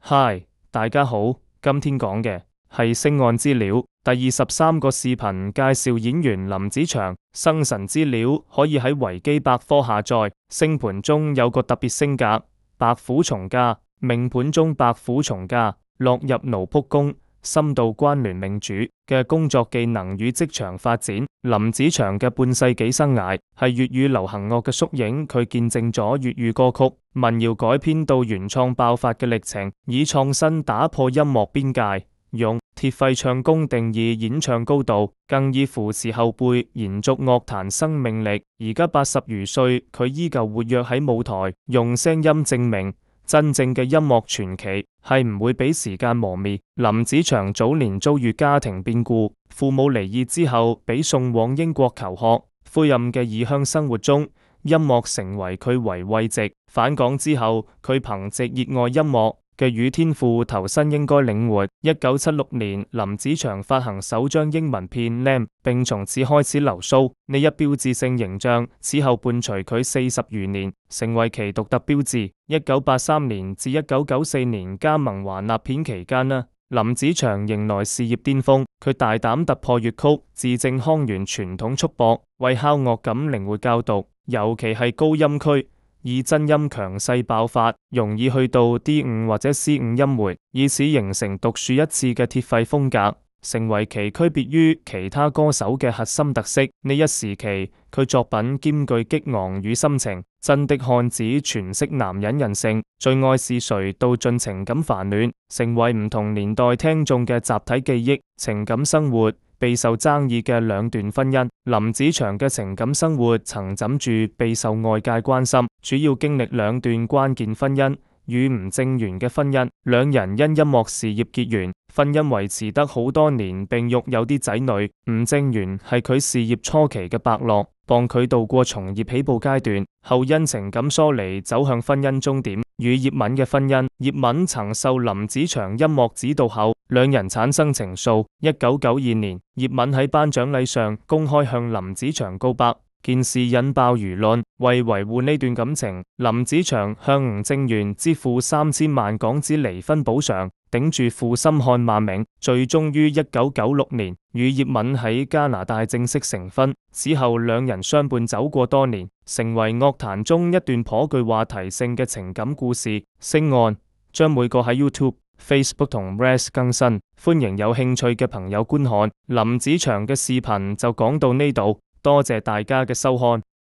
嗨，大家好，今天講嘅係星岸資料第23個視頻，介紹演員林子祥。生辰資料可以喺維基百科下載。星盤中有個特別星格，白虎從家，命盤中白虎從家落入奴僕宮，深度關聯命主嘅工作技能與職場發展。林子祥嘅半世紀生涯係粵語流行樂嘅縮影，佢見證咗粵語歌曲民謠改編到原創爆發嘅歷程，以創新打破音樂邊界，用鐵肺唱功定義演唱高度，更以扶持後輩延續樂壇生命力。而家80餘歲，佢依舊活躍喺舞台，用聲音證明真正嘅音樂傳奇係唔會俾時間磨滅。林子祥早年遭遇家庭變故，父母離異之後被送往英國求學，灰暗嘅異鄉生活中，音樂成為佢唯慰藉。返港之後，佢憑藉熱愛音樂嘅與天賦投身應該領活。1976年，林子祥發行首張英文片《Lamb》，並從此開始留鬚。呢一標誌性形象此後伴隨佢40餘年，成為其獨特標誌。1983年至1994年加盟華納片期間林子祥迎來事業巔峰。佢大膽突破粵曲，字正腔圓傳統束縛，為敲樂感靈活校讀，尤其係高音區，以真音強勢爆發，容易去到 D5 或者 C5 音域，以此形成獨樹一幟嘅鐵肺風格，成為其區別於其他歌手嘅核心特色。呢一時期，佢作品兼具激昂與深情，真的漢子詮釋男人人性，最愛是誰道盡情感煩亂，成為唔同年代聽眾嘅集體記憶。情感生活備受爭議嘅兩段婚姻，林子祥嘅情感生活曾枕住備受外界關心，主要經歷兩段關鍵婚姻與吳正元嘅婚姻，兩人因音樂事業結緣，婚姻維持得好多年，並育有啲仔女。吳正元係佢事業初期嘅伯樂，幫佢度過從業起步階段，後因情感疏離走向婚姻終點。與葉敏嘅婚姻，葉敏曾受林子祥音樂指導後，兩人產生情愫。1992年，葉敏喺頒獎禮上公開向林子祥告白，件事引爆輿論。為維護呢段感情，林子祥向吳正元支付3000萬港紙離婚補償，頂住負心漢罵名，最終於1996年與葉敏喺加拿大正式成婚。此後兩人相伴走過多年，成為樂壇中一段頗具話題性嘅情感故事。星岸將每個喺 YouTube、Facebook 同 Res 更新，歡迎有興趣嘅朋友觀看。林子祥嘅視頻就講到呢度，多謝大家嘅收看。